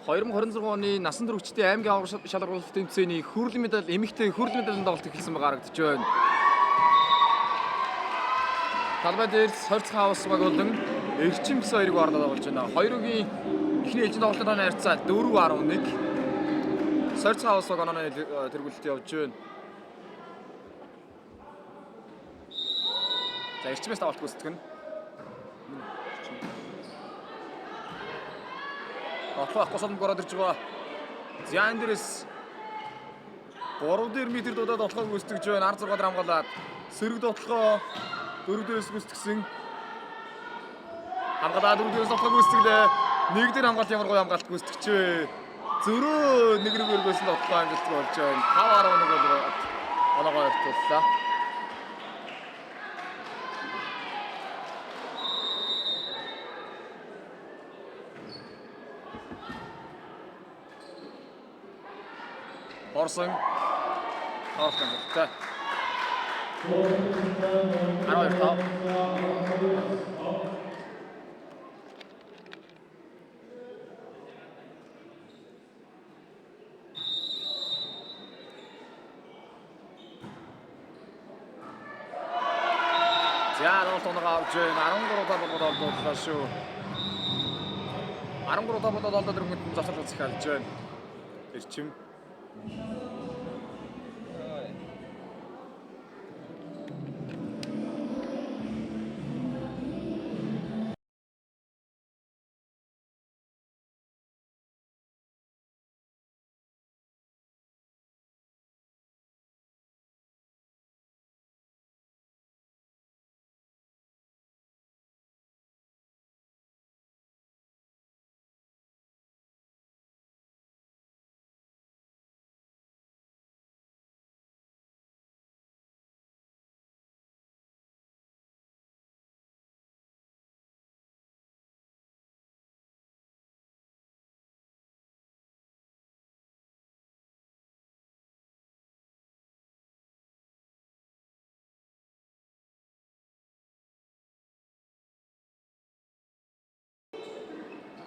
2026 оны насан туршидын аймгийн аварга шалгаруулалт тэмцээний хүрэл медаль эмэгтэй хүрэл медалийн тоглолт эхэлсэн байгаа харагдаж байна. Талбай дээр Сорьц хаус баг болон Эрчим гэсэн хоёрыг орнод тоглож байна. Хоёрын эхний ээлжийн тоглолтын харьцаа 4-11. Сорьц хаус баг онооны тэргүүлэлт явж байна. За Эрчимээс тоглолт гүйцэтгэн. Отлох госолд гороод ирж байгаа. За энэ дээрээс 3 метр дуудаад отлохыг гүйцэтгэж байна. 16 хамгаалаад сэрэг дотлохоо 4 дээрээс гүйцэтгсэн. Хамгаалаад 4 дээрээс отлохыг гүйцэтгэлээ. 1 дээр хамгаалт ямар гоё хамгаалт гүйцэтгэж вэ. Зөрөө нэг өргөөсөн дотлохоо амжилт болж байна. 5-11 бол оноогоо ортууллаа. Орсон. Орсон гэдэг. 12 тав. За Ролтоноо авч 13 тав болоод олдууллаа шүү. 13 тав болоод олдоод өргөнд засал захиалж байна. Эрчим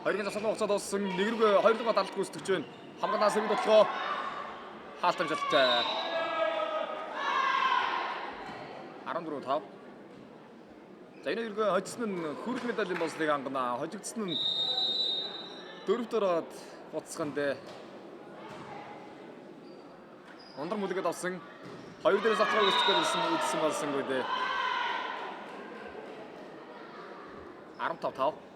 хоёрын засал хугацаанд дууссан нэг рүү 2 дугаар далд гүйцэтгэж байна. Хамгаалаа сэрэг дотлоо хаалт амжилттай. 14-5. За энэ хоёрыг хожсон нь хүрэл медалийн болсныг хангана. Хожигдсон нь 4-т ороод буцсганд ондар мүлгээд авсан 2 дээрээс авах гүйцэтгэж үзсэн болсонгүй дээ. 15-5.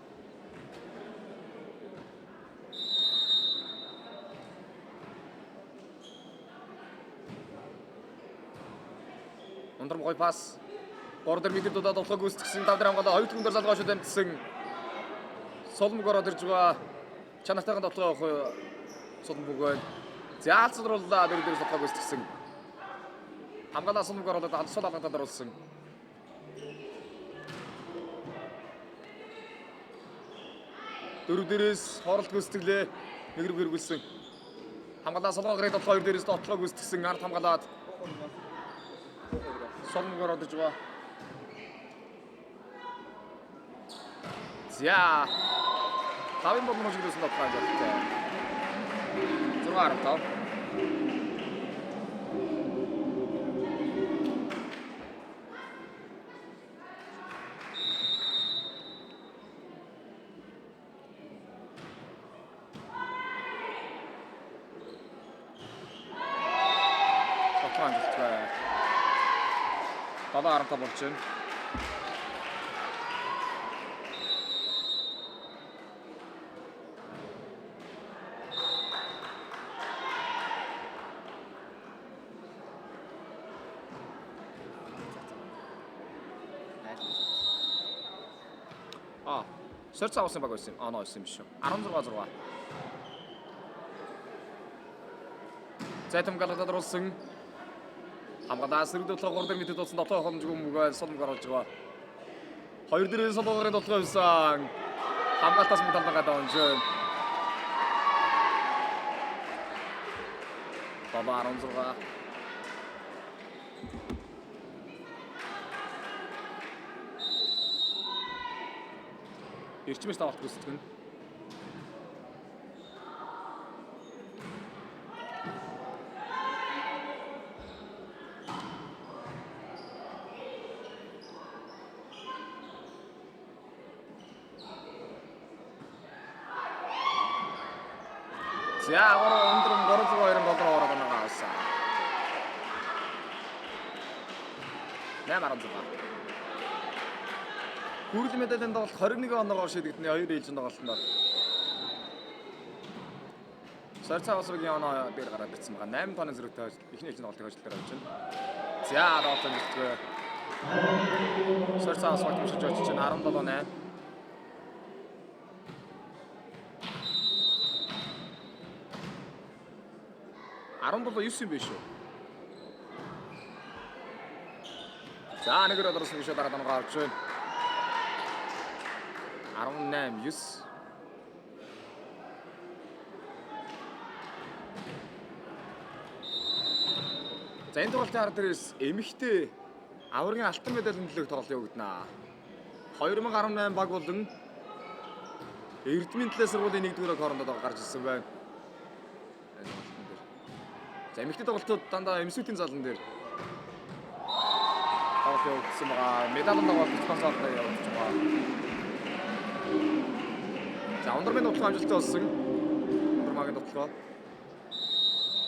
Ондар гой пас. Бордер мэдээд удаад отлог гүйцэтгсэн 5 дээр хамгаалаа 2 түндэр залгаашууд амтсан. Солмог ороод ирж байгаа. Чанартайхан дотлоо авах солмог байна. Заалцрууллаа 4 дээрээс отлог гүйцэтгсэн. Хамгаалаа солмог ороод алсал алгадад оруулсан. Дөрөв дээрээс хооролт гүйцэтгэлээ нэг рүү гэргүүлсэн. Хамгаалаа солгоо гэрээд дотлоо 2 дээрээс дотлоо гүйцэтгсэн. Ард хамгаалаад солмог ороод ирж байгаа. За. Тавын бол мөн жигдсэн дотлоо амжилттай. 6-15. Бала арамтаа болж байна. Сорьц авсан баг байсан. Оноо байсан юм шүү. 16-6. Зайтам галгадад оруулсан. Хамгаалаа сэрэг дотлоо 3 дээр мэдэд дуусан дотлоо хонжгүй мөгөө солмог оруулж байгаа. 2 дээрээс солоогоор дотлоо байсан. Хамгаалтаас мөн талбайгаа давж байна. Баба 16. Эрчмээс тавалт гүйцэтгэн. За өндөр 302 доллар ороод байгаа авсан. 8-16. Хүрэл медалийн тоглолт 21 оноогоор шийдэгдэнэ 2 ээлжинд тоглолтод. Сарцаасгийн оноо дээр гараад ирсэн байгаа. 8 тооны зэрэгтэй эхний ээлжинд тоглолтыг хожил дээр авч байна. За доолтон гэлтгээ. Сарцаас хатмшиж очиж байна 17-8. Арамбол 9 юм биш үү? За нэгэр одорсон гэж дараад байгаа авч байна. 18-9. За энэ тоглолтын арга дээрээс эмэгтэй аваргын алтан медалийн төлөөх тоглолт явагдана. 2018 баг болон Эрдмийн төлөө сургуулийн 1-р хоорондоо гарч ирсэн байна. За эмэгтэй тоглолтууд дандаа эмсүүдийн залан дээр тоглолт явагдсан байгаа. Медаль тоглолт спонсорлоо явуулж байгаа. За Ундрмын тоглолт амжилттай болсон. Ундрмагийн тоглолт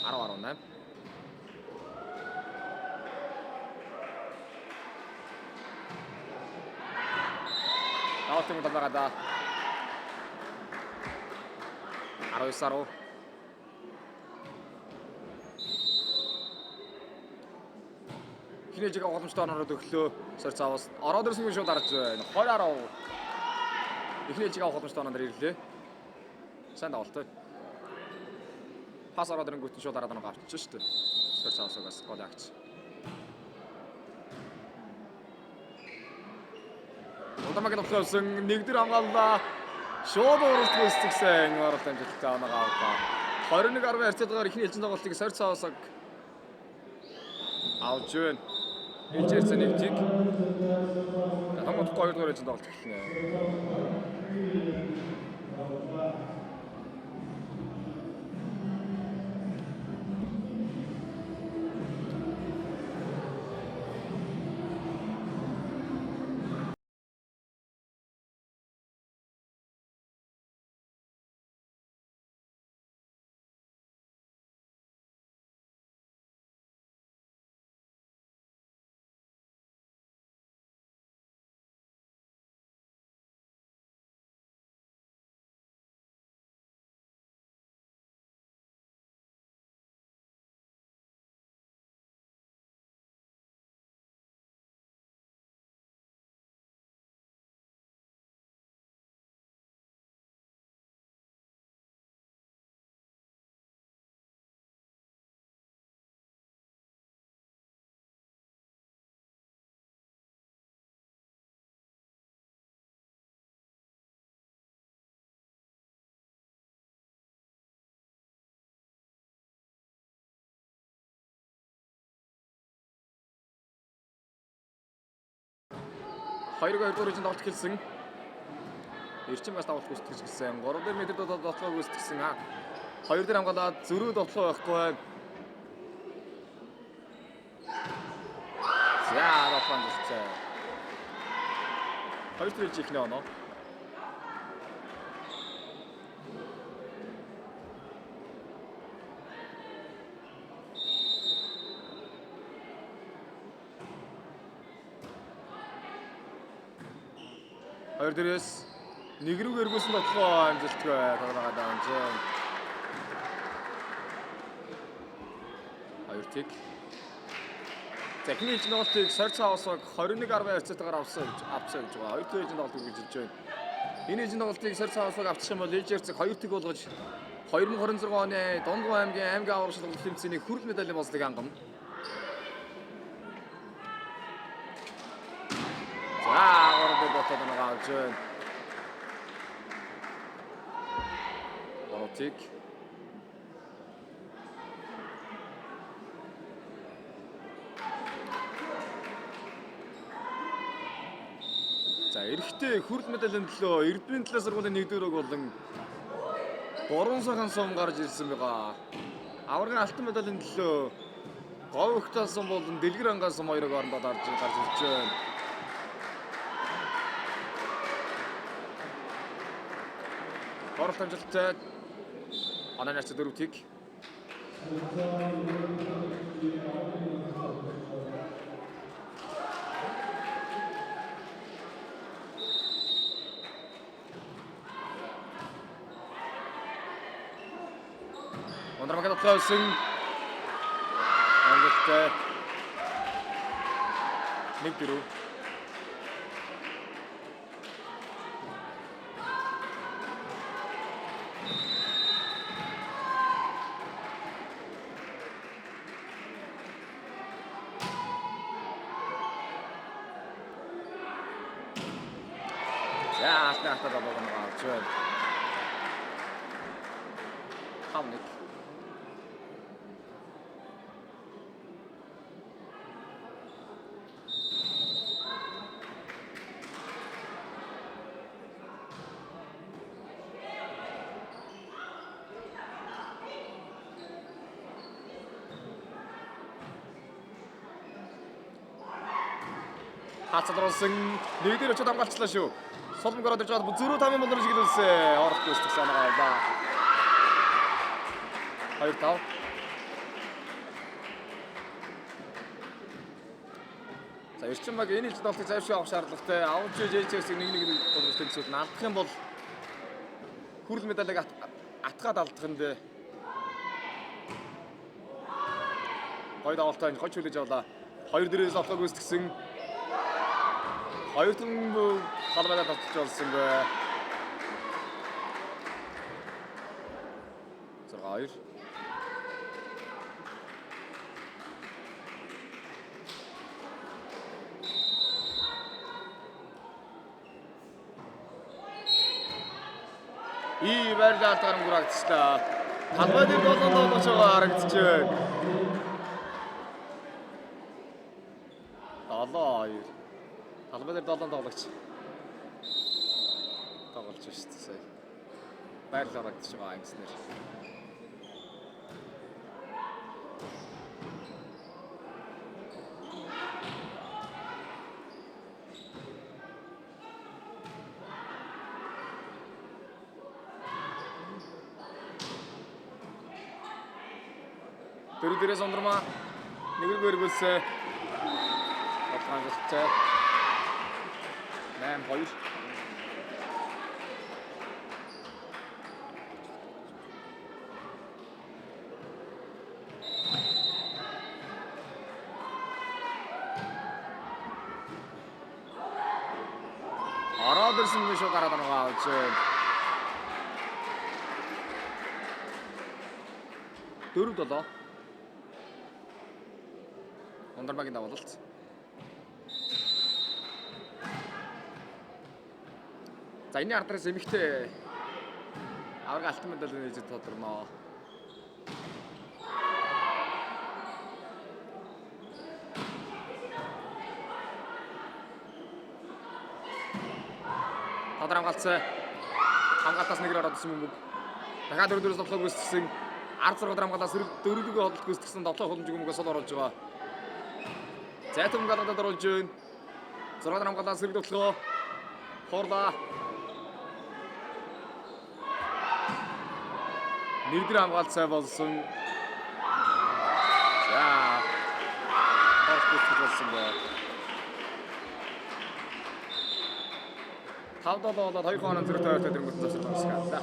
10-18. Тоглолтын талбайгаа 19-10. Хинээжиг боломжтой онороод өглөө сар цаавас ороод ирсэн юм шүү дарж байна. 20-10. Эхнээжиг боломжтой оноор ирлээ. Сайн тоглолт. Пас ороод ирэнгүүт нь шууд дараад нэг авчиж шүү дээ. Сар цаавасгаас гол агч. Удамаг тоглосон 1-р хамгааллаа. Шууд уралд гүйцэтгсэн оролт амжилттай оноо авлаа. 21-10 харьцаагаараа эхний ээлжийн тоглолтыг сар цаавасаг авж байна. Ээлжээрсэн нэг тиг. Тамгад 2-р ээлжинд тоглолт эхэлнэ. Хоёрын 2-р ээлжинд тоглолт эхэлсэн. Эрчим бас тоглолт гүйцэтгсэн. 3-р мэдрэд тоглолт гүйцэтгсэн. 2-р хамгаалаад зөрүү тоглох байхгүй байна. За тоглоом гэлцээ. 2-р ээлж ихнэ оноо. Хоёр дээрээс нэг рүү эргүүлсэн тоглоо амжилтгүй тоглоод байгаа юм чинь. Хоёр тиг. Техник тоглолтыг сар цаавсаг 21-10 харьцаатаагаар авсан гэж байгаа. Хоёр тиг тоглолтыг гэж байна. Энэ ээлжийн тоглолтыг сар цаавсаг авчих юм бол ээлжээрцэг 2 тиг болгож 2026 оны Дундгой аймгийн аймгийн аварга тэмцээний хүрэл медалийн болцыг хангана. Ботод нэг авч байна. Ботик. За эрэхтэй хүрэл медалийн төлөө Эрдмийн төлөө сургуулийн 1-р болон 3 сахан сум гарч ирсэн байгаа. Аваргын алтан медалийн төлөө говьхтаасан болон дэлгэр ангаас сум 2-ыг орондоо гарч ирж байна. Оролт амжилттай Анаач 4-ийг. Ондрамагад тоолсон. Ангилтай. 1-4. Ja, snart att de har kört. Hamnik. Хацалруулсан нийтээр очоод хамгаалчлаа шүү. Солонгороо дэрж аваад зөрүү тамийн болор шиглүүлсэн. Орох дэс санаа ба. 2-5. За эрчим баг энэ жилд болтыг зайшгүй авах шаардлагатай. Авч ээжээс нэг боловч тэнцүүд нь алдах юм бол хүрэл медалийг атгаад алдах нь дээ. Гой давалтай хож хүлээж авлаа. 2 дээрээс отлог үүсгэсэн. 2 түн халбайдаа татчих болсон бай. 6-2. И байрлал гарам гурагдчихлаа. Халбайд болондоо бочоо харагдчихэв. 7-2. Халбайд тоглогч. Тоглож шүү дээ сая. Байрлал харагдчих байгаа ингэснээр. Дөрөвдөрөөс ондромаа нэгэргээр гөлсөө. Батхангалтай. 8-2. Ороод ирсэн биш үү гараад байгаа гэж. Дөрөв долоо. Ондромагийн давуулалт. За энэ ардраас эмэгтэй авраг алтан медаль нээж тодорно. Тодор хамгаалтаас нэгээр ороод ирсэн юм. Дахиад 4-4-с тоглох үүсгэсэн. Ард 6 хамгаалаас 4-4-ийг хооллох үүсгэсэн 7 хөлмж хүмүүгээс ол оруулж байгаа. Зайтам галуудад оруулж байна. 6 хамгаалаас сэрэг тоглоо. Хорлаа. Нэгдэр хамгаалт сай болсон. За. Орхос болсон бай. 5-7 болоод 2 хоногийн зэрэг тойртой дэрмэт засварлаа.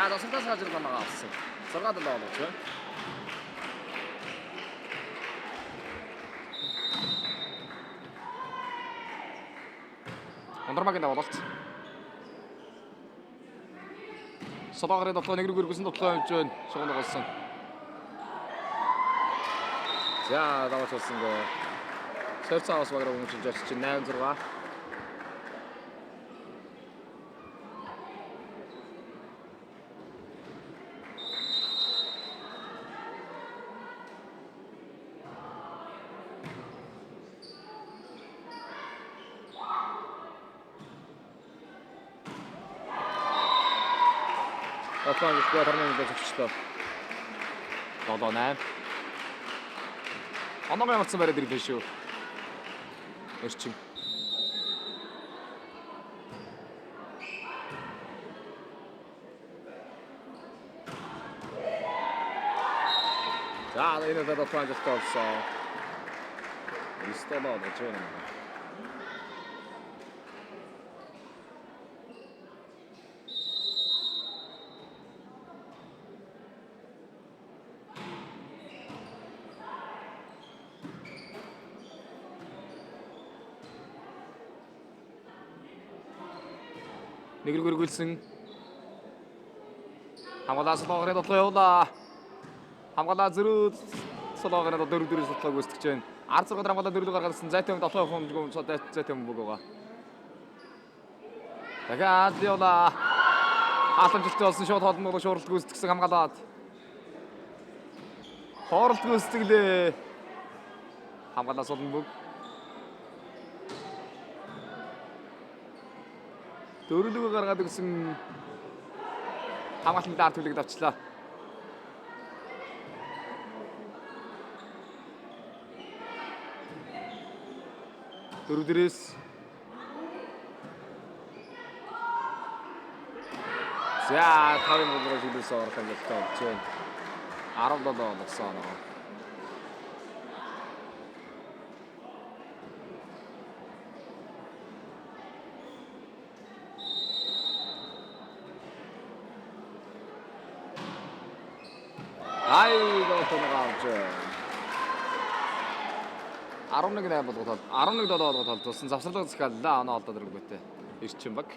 За засалтаас гарч ирэх намаа авсан. 6-7 болооч. Ондормагийн давалт. Солоогоор дотлоо нэг рүүгэрсэн дотлоо явж байна. Шогног болсон. За даваач болсон гоо. Сэрцаавс багаар өмчилж очиж 8-6. Отлоо гэх тармын дээр зогсчлоо. 7-8. Оногийн авсан бариад ирлээ шүү. Эрчим. За энэ дээр отлоо зогссон. Истолоо гэж байна. Нэг рүүгэрсэн хамгаалаа солоогоор дотлоо явуулаа. Хамгаалаа зөрүү солоогоор дөрөв сотлоо гүйцэтгэж байна. 16 хамгаалаа дөрөв гаргасан. Зайтан дотлоо хэмжгүй зайтан бүг байгаа. Дахиад явуулаа. Хаалтамжтай болсон шууд холбоо шууралт гүйцэтгсэн хамгаалаад. Хооролт гүйцэтгэлээ. Хамгаалаа солон бүг. Дөрөлгөө гаргаад өгсөн хамгаалтын даар төлөг давчлаа. Дөрөв дээрээс за тавын болроо шилжүүлсэн орох юм болтой болж байна. 17 болсон аа. Айго тоногооч. 11-8 болгоод 11-7 болгоод толдсон. Завсарлага захиаллаа. Оноо олдоод ирэнгүүтээ. Эрчим баг.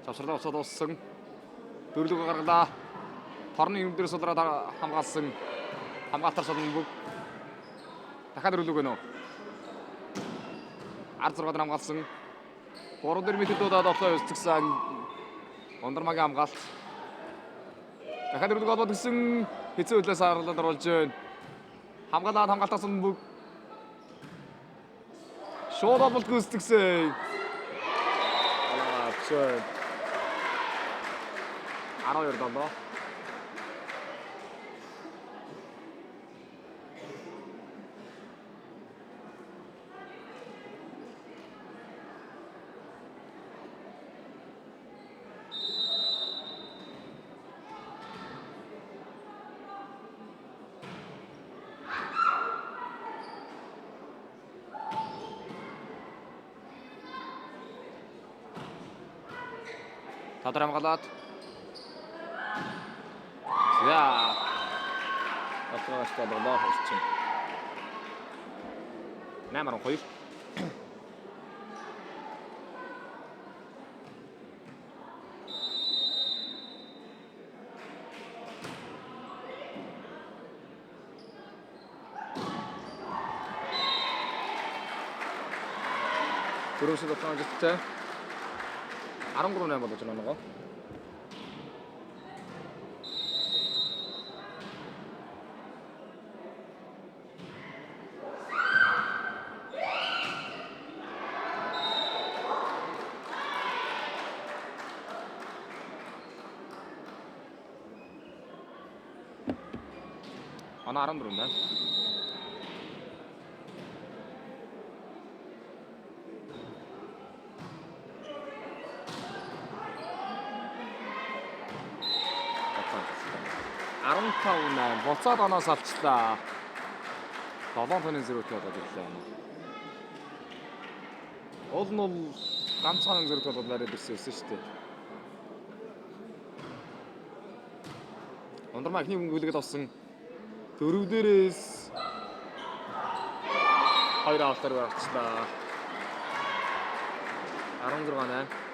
Завсарлага усаад уссан. Дөрөлгөө гаргалаа. Торны юм дээр сулраад хамгаалсан. Хамгаалтар солон бүг. Дахиад дөрөлгөө нөө. 16-д хамгаалсан. 3 метр дуудаад отлоо өсцгсэн. Ондормагийн хамгаалт. Дахиад дөрөлгөө олоод гисэн хэцүү хөдлөөс харлаад оруулж байна. Хамгаалаад хамгаалтар солон бүг. Шууд олболт гүйцэтгэсэн. Чой. 12-7. Тадар хамгаалаад. За. Отрогоос болоо хэлчих. 8-2. Дөрөвшөд тоглоом ажилттай. 13-8 болж байна нөгөө. Ана 14 байна. Ан буцаад оноос алчлаа. 7.0-т болоод ирлээ. Уул нь бол ганцхан зэрэг болоод яриад ирсэн шүү дээ. Ундрмаа ихний хөнгөлөгд авсан 4 дээрээс 2 авалтаар гаргачлаа. 16-8.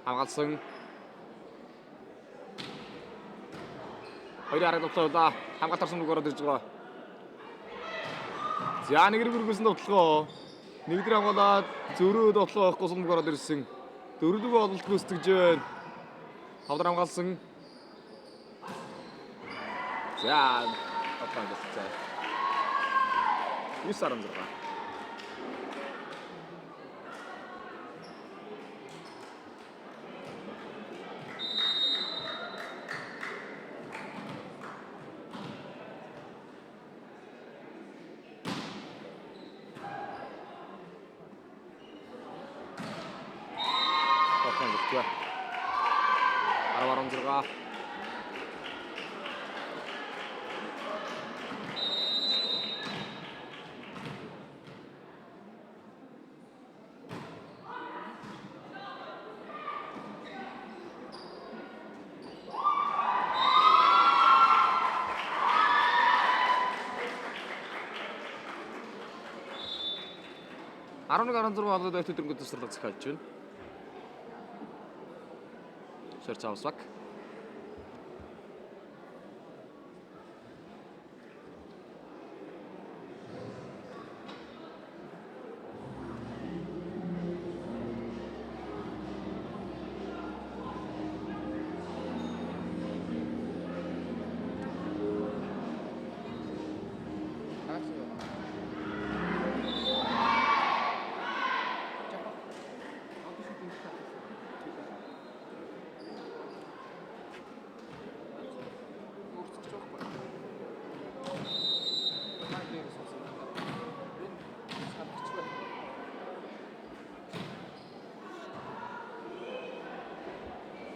Хамгаалсан. Хоёрын арга тоглолоо. Хамгаалтарсан үг ороод ирж байгаа. За нэг үргэлжлүүлсэн тоглолоо. Нэгдэр хамгаалаад зөрөө тоглолоо авахгүй сум ороод ирсэн. Дөрөвдүгээр ололт гүйцэтгэж байна. Тавдар хамгаалсан. За тоглолоо гэсэн. 9-16. Арварон зэрэг. Арван 16 болоод өтөд дөрөнгө төсөрлөг захиалж байна. Шерцаусвак.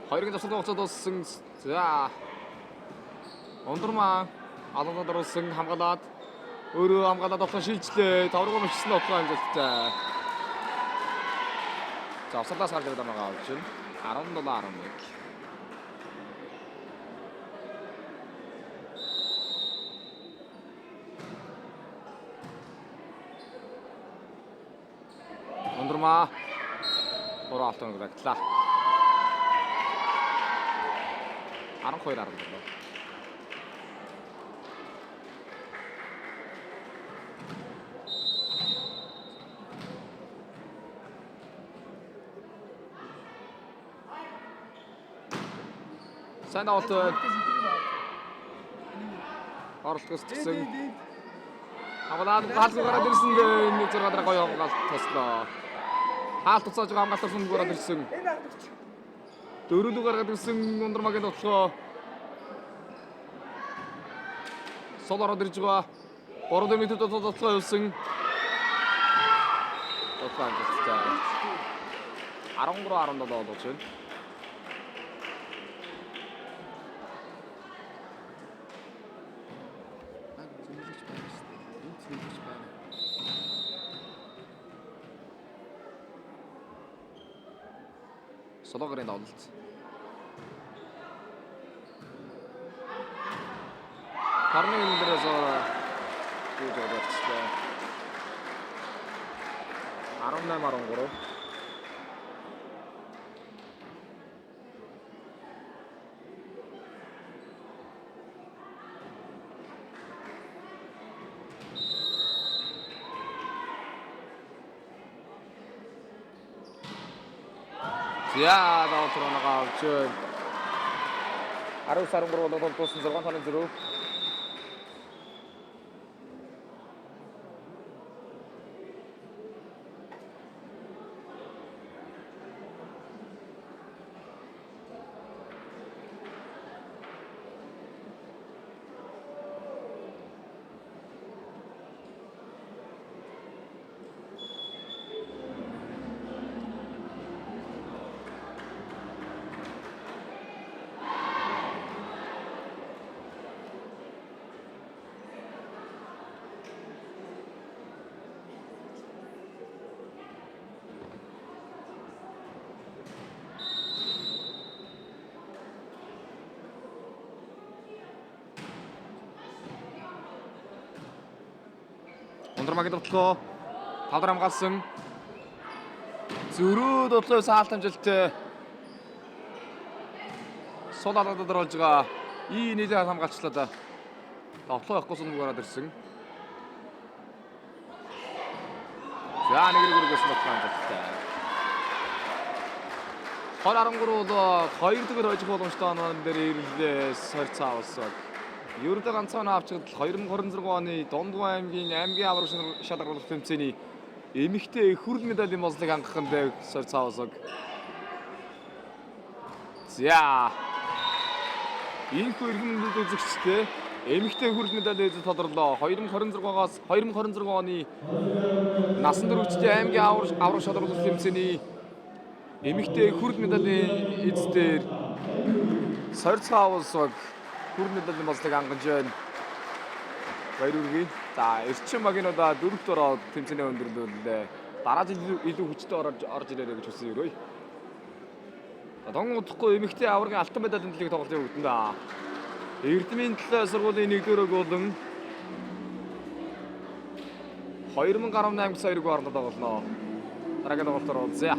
Хоёрын тасалбар хугацаанд дууссан. За. Ундрмаа алгадад оруулсан хамгаалаад өөрөө хамгаалаад тоглох шийдлээ. Таврагуу мичсэн тоглох амжилттай. За, усалдаас гарч ирээд байгаа авч байна. 17-11. Ундрмаа ураа алтан гагдлаа. 12 арга болоо. Сайн авалт. Орлогоос тгсэн. Хамгаалаад хаалт гараад ирсэн дээ. 1-6 дараа гоё хамгаалт тослоо. Хаалт уцааж байгаа хамгаалтар сүнд гараад ирсэн. Дөрөвдүгээр гаргаад ирсэн Ундрмаагийн тоглоо. Сол ороод ирж байгаа. 3 минут тоглоо явуулсан. Тоглоо амжилттай. 13-17 болж байна. Солоогрын тоглолт. Харны өндрөөс юу гэж бодчихлээ. 18-13. За доотро нагаавч 19-13 болоод дууссан 6 тооны зэрэг. Ундрмагийн тоглоо 5 хамгаалсан. Зөрүү дотлоо саалтамжилттай сул алгадад орж байгаа ий нийлээ хамгаалчлаа. Тоглоо явахгүй сумг гараад ирсэн. За нэг гэргээс батламжтай. 13 бол 2 дахь хожих боломжтой оноо дээр ирлээ сорьцаавсан. Ерөнхийдөө ганцхан авчид 2026 оны Дундгуй аймгийн авраг шалгаруулах тэмцээний эмэгтэй хүрэл медалийн бослыг хангахын дээр сорьцаавсан. За энэ хүрэл медаль үзэгчтэй эмэгтэй хүрэл медалийн эзэд тодорлоо. 2026-аас 2026 оны насан туршидтэй аймгийн авраг шалгаруулах тэмцээний эмэгтэй хүрэл медалийн эзэдээр сорьцаавсан. Хүрэл медалийн бослыг хангаж байна. Баяр хүргэе. За эрчим магинуудаа дөрөвт ороод тэмцээний өндөрлөлөө. Дараа жил илүү хүчтэй орж ирээрэй гэж хүсэн өрөөе. За дон удахгүй эмэгтэй аваргын алтан медалийн төлөв тоглолтын өгдөн да. Эрдмийн төлөө сургуулийн 1-р болон 2018 сая руу орно тоглоно. Дараагийн тоглолтоор уулзъя.